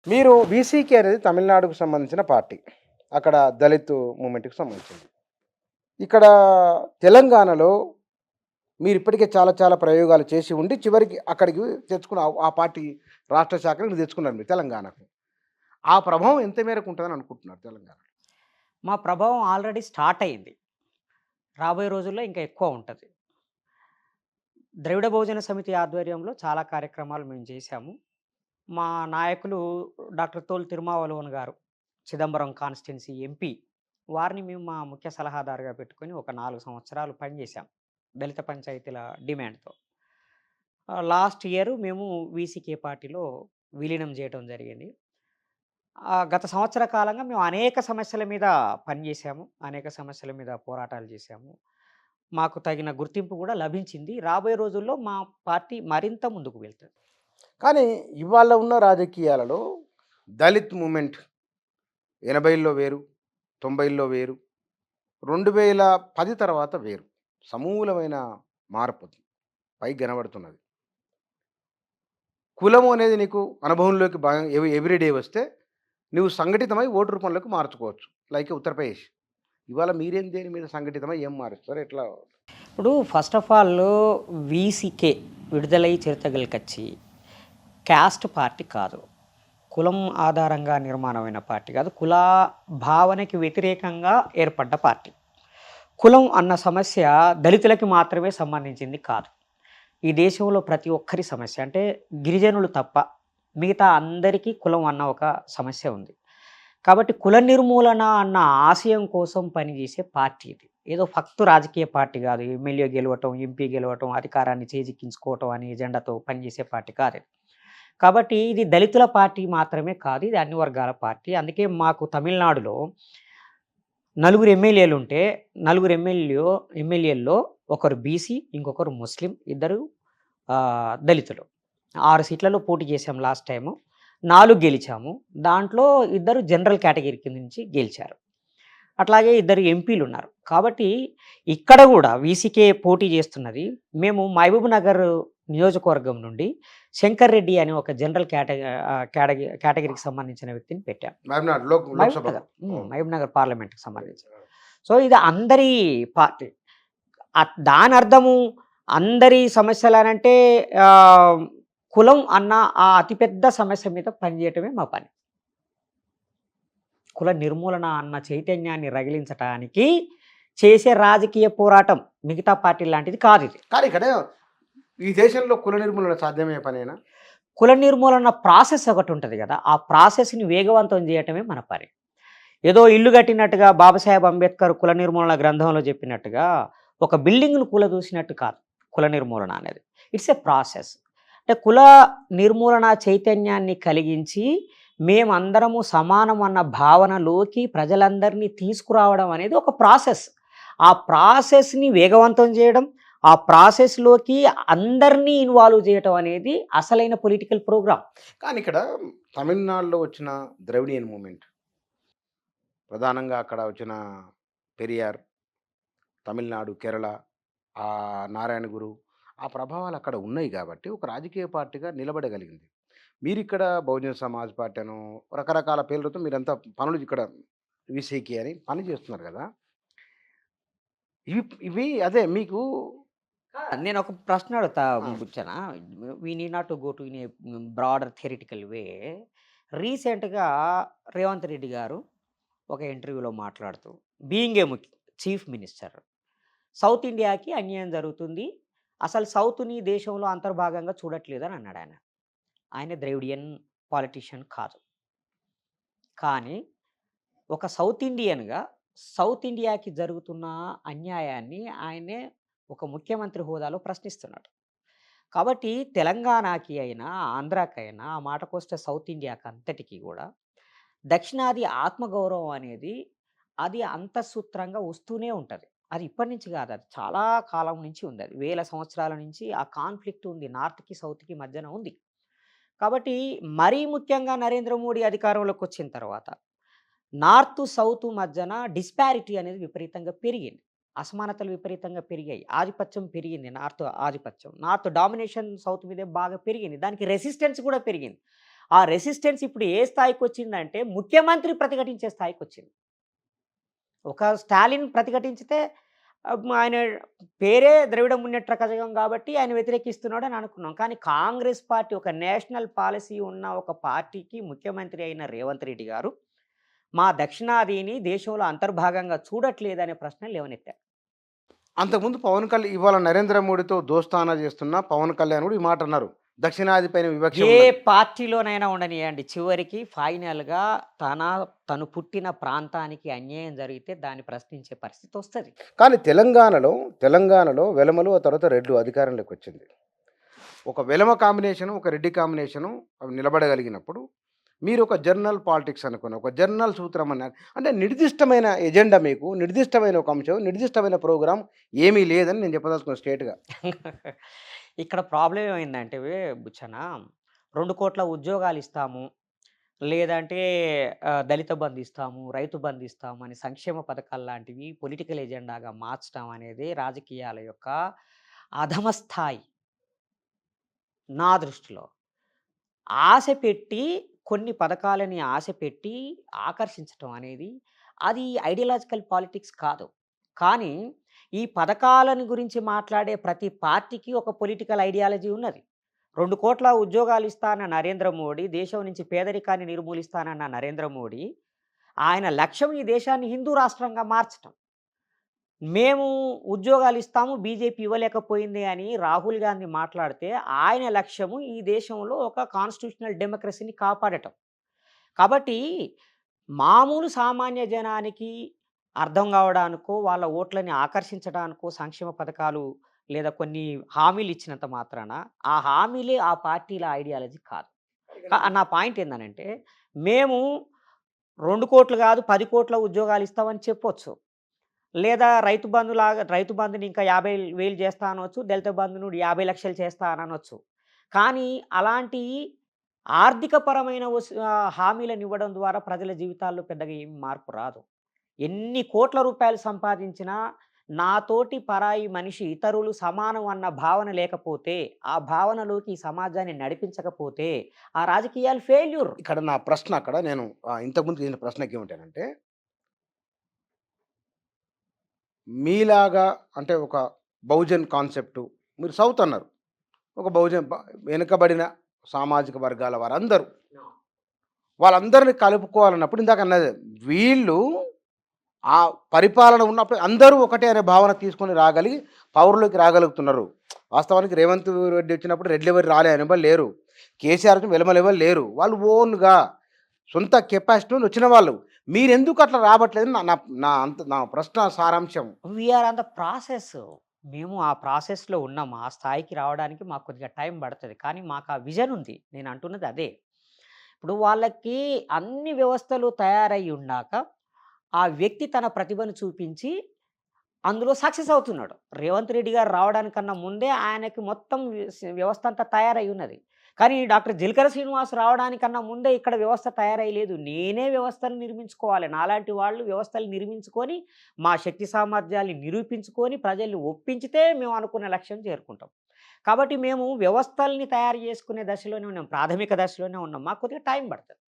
మీరు బీసీకే అనేది తమిళనాడుకు సంబంధించిన పార్టీ. అక్కడ దళిత్ మూవ్‌మెంట్‌కి సంబంధించింది. ఇక్కడ తెలంగాణలో మీరిప్పటికే చాలా చాలా ప్రయోగాలు చేసి ఉండి చివరికి అక్కడికి తెచ్చుకున్న ఆ పార్టీ రాష్ట్ర శాఖను తెచ్చుకున్నారు మీరు తెలంగాణకు. ఆ ప్రభావం ఎంత మేరకు ఉంటదని అనుకుంటున్నారు తెలంగాణ? మా ప్రభావం ఆల్రెడీ స్టార్ట్ అయింది. రాబోయే రోజుల్లో ఇంకా ఎక్కువ ఉంటది. ద్రవిడ బహుజన సమితి ఆధ్వర్యంలో చాలా కార్యక్రమాలు మేము చేశాము. మా నాయకులు డాక్టర్ తోల్ తిరుమావళవన్ గారు, చిదంబరం కాన్స్టిట్యున్సీ ఎంపీ. వారిని మేము మా ముఖ్య సలహాదారుగా పెట్టుకొని ఒక 4 సంవత్సరాలు పనిచేశాం. దళిత పంచాయతీల డిమాండ్‌తో. లాస్ట్ ఇయర్ మేము వీసీకే పార్టీలో విలీనం చేయటం జరిగింది. గత సంవత్సర కాలంగా మేము అనేక సమస్యల మీద పనిచేశాము. అనేక సమస్యల మీద పోరాటాలు చేశాము. మాకు తగిన గుర్తింపు కూడా లభించింది. రాబోయే రోజుల్లో మా పార్టీ మరింత ముందుకు వెళ్తది. కానీ ఇవాళ ఉన్న రాజకీయాలలో దళిత్ మూవ్‌మెంట్ 80లో వేరు, 90లో వేరు, 2010 తర్వాత వేరు. సమూలమైన మార్పు పైకి కనబడుతున్నది. కులము అనేది నీకు అనుభవంలోకి బాగా ఎవ్రీడే వస్తే నువ్వు సంఘటితమై ఓటు రూపంలోకి మార్చుకోవచ్చు. లైక్ ఉత్తరప్రదేశ్. ఇవాళ మీరేం దేని మీద సంఘటితమై ఏం మారుస్తారు? ఎట్లా? ఇప్పుడు ఫస్ట్ ఆఫ్ ఆల్ వీసీకే విడుదలై చిరుతగల్ కచ్చి క్యాస్ట్ పార్టీ కాదు. కులం ఆధారంగా నిర్మాణమైన పార్టీ కాదు. కుల భావనకి వ్యతిరేకంగా ఏర్పడ్డ పార్టీ. కులం అన్న సమస్య దళితులకి మాత్రమే సంబంధించింది కాదు. ఈ దేశంలో ప్రతి ఒక్కరి సమస్య. అంటే గిరిజనులు తప్ప మిగతా అందరికీ కులం అన్న ఒక సమస్య ఉంది. కాబట్టి కుల నిర్మూలన అన్న ఆశయం కోసం పనిచేసే పార్టీ ఇది. ఏదో ఫక్తు రాజకీయ పార్టీ కాదు. ఎమ్మెల్యే గెలవటం, ఎంపీ గెలవటం, అధికారాన్ని చేజిక్కించుకోవటం అనే ఎజెండాతో పనిచేసే పార్టీ కాదు ఇది. కాబట్టి ఇది దళితుల పార్టీ మాత్రమే కాదు. ఇది అన్ని వర్గాల పార్టీ. అందుకే మాకు తమిళనాడులో నలుగురు ఎమ్మెల్యేలుంటే, నలుగురు ఎమ్మెల్యేల్లో ఒకరు బీసీ, ఇంకొకరు ముస్లిం, ఇద్దరు దళితులు. 6 సీట్లలో పోటీ చేశాం లాస్ట్ టైము. 4 గెలిచాము. దాంట్లో ఇద్దరు జనరల్ కేటగిరీ కింద నుంచి గెలిచారు. అట్లాగే ఇద్దరు ఎంపీలున్నారు. కాబట్టి ఇక్కడ కూడా వీసీకే పోటీ చేస్తున్నది. మేము మహబూబ్ నగర్ నియోజకవర్గం నుండి శంకర్ రెడ్డి అని ఒక జనరల్ కేటగిరీకి సంబంధించిన వ్యక్తిని పెట్టాం. మహబూబ్‌నగర్ మహబూబ్ లోక్సభ. నగర్. మహబూబ్ నగర్ పార్లమెంట్‌కి సంబంధించి. సో ఇది అందరి పార్టీ. దాని అర్థము అందరి సమస్యలనంటే కులం అన్న ఆ అతిపెద్ద సమస్య మీద పనిచేయటమే మా పని. కుల నిర్మూలన అన్న చైతన్యాన్ని రగిలించటానికి చేసే రాజకీయ పోరాటం మిగతా పార్టీ లాంటిది కాదు ఇది. కానీ ఇక్కడ ఈ దేశంలో కుల నిర్మూలన సాధ్యమయ్యే పనేనా? కుల నిర్మూలన ప్రాసెస్ ఒకటి ఉంటుంది కదా, ఆ ప్రాసెస్ని వేగవంతం చేయటమే మన పని. ఏదో ఇల్లు కట్టినట్టుగా బాబాసాహెబ్ అంబేద్కర్ కుల నిర్మూలన గ్రంథంలో చెప్పినట్టుగా ఒక బిల్డింగ్ను కూలదూసినట్టు కాదు కుల నిర్మూలన అనేది. It's a process. అంటే కుల నిర్మూలన చైతన్యాన్ని కలిగించి మేమందరము సమానం అన్న భావనలోకి ప్రజలందరినీ తీసుకురావడం అనేది ఒక ప్రాసెస్. ఆ ప్రాసెస్ని వేగవంతం చేయడం, ఆ ప్రాసెస్లోకి అందరినీ ఇన్వాల్వ్ చేయటం అనేది అసలైన పొలిటికల్ ప్రోగ్రామ్. కానీ ఇక్కడ తమిళనాడులో వచ్చిన ద్రవిడియన్ మూవ్‌మెంట్ ప్రధానంగా అక్కడ వచ్చిన పెరియార్, తమిళనాడు, కేరళ, నారాయణ గురు ఆ ప్రభావాలు అక్కడ ఉన్నాయి కాబట్టి ఒక రాజకీయ పార్టీగా నిలబడగలిగింది. మీరిక్కడ బహుజన సమాజ్ పార్టీ అను రకరకాల పేర్లతో మీరంతా పనులు ఇక్కడ వీసీకే అని పని చేస్తున్నారు కదా! ఇవి ఇవి అదే మీకు నేను ఒక ప్రశ్న అడుగుతా ఆ! బుచ్చన. We need not to go to in a broader theoretical way. రీసెంట్‌గా రేవంత్ రెడ్డి గారు ఒక ఇంటర్వ్యూలో మాట్లాడుతూ being a chief minister, south ఇండియాకి అన్యాయం జరుగుతుంది. అసలు సౌత్‌ని దేశంలో అంతర్భాగంగా చూడట్లేదని అన్నాడు ఆయన. ఆయన ద్రవిడియన్ పాలిటీషియన్ కాదు. కానీ ఒక సౌత్ ఇండియన్‌గా సౌత్ ఇండియాకి జరుగుతున్న అన్యాయాన్ని ఆయనే ఒక ముఖ్యమంత్రి హోదాలో ప్రశ్నిస్తున్నాడు. కాబట్టి తెలంగాణకి అయినా, ఆంధ్రాకైనా, ఆ మాటకొస్తే సౌత్ ఇండియాకి అంతటికి గూడా దక్షిణాది ఆత్మగౌరవం అనేది అది అంతఃసూత్రంగా వస్తూనే ఉంటది. అది ఇప్పటి నుంచి గాదు. అది చాలా కాలం నుంచి ఉంది. అది వేల సంవత్సరాల నుంచి ఆ కాన్‌ఫ్లిక్ట్ ఉంది. నార్త్‌కి, సౌత్‌కి మధ్యన ఉంది. కాబట్టి మరీ ముఖ్యంగా నరేంద్ర మోడీ అధికారంలోకొచ్చిన తర్వాత నార్త్, సౌత్ మధ్యన డిస్పారిటీ అనేది విపరీతంగా పెరిగింది. అసమానతలు విపరీతంగా పెరిగాయి. ఆధిపత్యం పెరిగింది. నార్త్ ఆధిపత్యం. నార్త్ డామినేషన్ సౌత్ మీదే బాగా పెరిగింది. దానికి రెసిస్టెన్స్ కూడా పెరిగింది. ఆ రెసిస్టెన్స్ ఇప్పుడు ఏ స్థాయికి వచ్చిందంటే ముఖ్యమంత్రి ప్రతిఘటించే స్థాయికి వచ్చింది. ఒక స్టాలిన్ ప్రతిఘటించితే ఆయన పేరే ద్రవిడ మున్నేట్ర కజగం కాబట్టి ఆయన వ్యతిరేకిస్తున్నాడని అనుకున్నాం. కానీ కాంగ్రెస్ పార్టీ ఒక నేషనల్ పాలిసీ ఉన్న ఒక పార్టీకి ముఖ్యమంత్రి అయిన రేవంత్ రెడ్డి గారు మా దక్షిణాదిని దేశంలో అంతర్భాగంగా చూడట్లేదనే ప్రశ్న లేవనెత్తారు. అంతకుముందు పవన్ కళ్యాణ్ ఇవాళ నరేంద్ర మోడీతో దోస్తానా చేస్తున్న పవన్ కళ్యాణ్ కూడా ఈ మాట అన్నారు. దక్షిణాది పైన వివక్ష ఏ ఉన్నది. పార్టీలోనైనా ఉండనియండి, చివరికి ఫైనల్‌గా తను పుట్టిన ప్రాంతానికి అన్యాయం జరిగితే దాన్ని ప్రశ్నించే పరిస్థితి వస్తది. కానీ తెలంగాణలో వెలమలు ఆ తర్వాత రెడ్లు అధికారంలోకి వచ్చింది. ఒక వెలమ కాంబినేషను, ఒక రెడ్డి కాంబినేషను అవి నిలబడగలిగినప్పుడు మీరు ఒక జర్నల్ పాలిటిక్స్ అనుకున్న ఒక జర్నల్ సూత్రం అన్నారు. అంటే నిర్దిష్టమైన ఎజెండా మీకు, నిర్దిష్టమైన ఒక అంశం, నిర్దిష్టమైన ప్రోగ్రామ్ ఏమీ లేదని నేను చెప్పదలుచుకున్నాను స్ట్రెయిట్‌గా. ఇక్కడ ప్రాబ్లమ్ ఏమైందంటే బుచ్చన్న, 2,00,00,000 ఉద్యోగాలు ఇస్తాము, లేదంటే దళిత బంధు ఇస్తాము, రైతు బంధు ఇస్తాము అని సంక్షేమ పథకాలు లాంటివి పొలిటికల్ ఎజెండాగా మార్చడం అనేది రాజకీయాల యొక్క అధమ స్థాయి నా దృష్టిలో. ఆశ పెట్టి కొన్ని పథకాలని ఆశ పెట్టి ఆకర్షించటం అనేది అది ఐడియాలజికల్ పాలిటిక్స్ కాదు. కానీ ఈ పథకాలను గురించి మాట్లాడే ప్రతి పార్టీకి ఒక పొలిటికల్ ఐడియాలజీ ఉన్నది. 2,00,00,000 ఉద్యోగాలు ఇస్తానన్న నరేంద్ర మోడీ, దేశం నుంచి పేదరికాన్ని నిర్మూలిస్తానన్న నరేంద్ర మోడీ, ఆయన లక్ష్యం ఈ దేశాన్ని హిందూ రాష్ట్రంగా మార్చటం. మేము ఉద్యోగాలు ఇస్తాము, బీజేపీ ఇవ్వలేకపోయింది అని రాహుల్ గాంధీ మాట్లాడితే, ఆయన లక్ష్యము ఈ దేశంలో ఒక కాన్స్టిట్యూషనల్ డెమోక్రసీని కాపాడటం. కాబట్టి మామూలు సామాన్య జనానికి అర్థం కావడానికో, వాళ్ళ ఓట్లని ఆకర్షించడానికో సంక్షేమ పథకాలు లేదా కొన్ని హామీలు ఇచ్చినంత మాత్రాన, ఆ హామీలే ఆ పార్టీల ఐడియాలజీ కాదు. నా పాయింట్ ఏందనంటే, మేము 2,00,00,000 కాదు 10,00,00,000 ఉద్యోగాలు ఇస్తామని చెప్పొచ్చు. లేదా రైతు బంధుని ఇంకా 50,000 చేస్తా అనొచ్చు. దళిత బంధును 50,00,000 చేస్తా అనొచ్చు. కానీ అలాంటి ఆర్థికపరమైన హామీలనివ్వడం ద్వారా ప్రజల జీవితాల్లో పెద్దగా ఏమి మార్పు రాదు. ఎన్ని కోట్ల రూపాయలు సంపాదించినా నాతోటి పరాయి మనిషి ఇతరులు సమానం అన్న భావన లేకపోతే, ఆ భావనలోకి ఈ సమాజాన్ని నడిపించకపోతే ఆ రాజకీయాలు ఫెయిల్యూర్. ఇక్కడ నా ప్రశ్న అక్కడ నేను ఇంతకుముందు చేసిన ప్రశ్నకి ఏమిటంటే, మీలాగా అంటే ఒక బహుజన్ కాన్సెప్టు మీరు సౌత్ అన్నారు. ఒక వెనుకబడిన సామాజిక వర్గాల వారందరూ వాళ్ళందరిని కలుపుకోవాలన్నప్పుడు ఇందాక అన్నది వీళ్ళు ఆ పరిపాలన ఉన్నప్పుడు అందరూ ఒకటే అనే భావన తీసుకొని పౌరులోకి రాగలుగుతున్నారు. వాస్తవానికి రేవంత్ రెడ్డి వచ్చినప్పుడు రెడ్లు ఎవరు అనేవాళ్ళు లేరు. కేసీఆర్ వచ్చి వెలమలెవరు లేరు. వాళ్ళు ఓన్గా సొంత కెపాసిటీ వచ్చిన వాళ్ళు. మీరెందుకు అట్లా రావట్లేదు నా ప్రశ్న సారాంశం. We are on the process. మేము ఆ ప్రాసెస్‌లో ఉన్నాం. ఆ స్థాయికి రావడానికి మాకు కొద్దిగా టైం పడతది. కానీ మాకు ఆ విజన్ ఉంది. నేను అంటున్నది అదే. ఇప్పుడు వాళ్ళకి అన్ని వ్యవస్థలు తయారై ఉన్నాక, ఆ వ్యక్తి తన ప్రతిభను చూపించి అందులో సక్సెస్ అవుతున్నాడు. రేవంత్ రెడ్డి గారు రావడానికన్నా ముందే ఆయనకి మొత్తం వ్యవస్థ అంతా తయారై ఉన్నది. కానీ డాక్టర్ జిలకర శ్రీనివాస్ రావడానికన్నా ముందే ఇక్కడ వ్యవస్థ తయారయ్యలేదు. నేనే వ్యవస్థను నిర్మించుకోవాలి. నాలాంటి వాళ్ళు వ్యవస్థలు నిర్మించుకొని, మా శక్తి సామర్థ్యాన్ని నిరూపించుకొని, ప్రజల్ని ఒప్పించితే మేము అనుకున్న లక్ష్యం చేరుకుంటాం. కాబట్టి మేము వ్యవస్థల్ని తయారు చేసుకునే దశలోనే ఉన్నాం. ప్రాథమిక దశలోనే ఉన్నాం. మాకు కొద్దిగా టైం పడతది.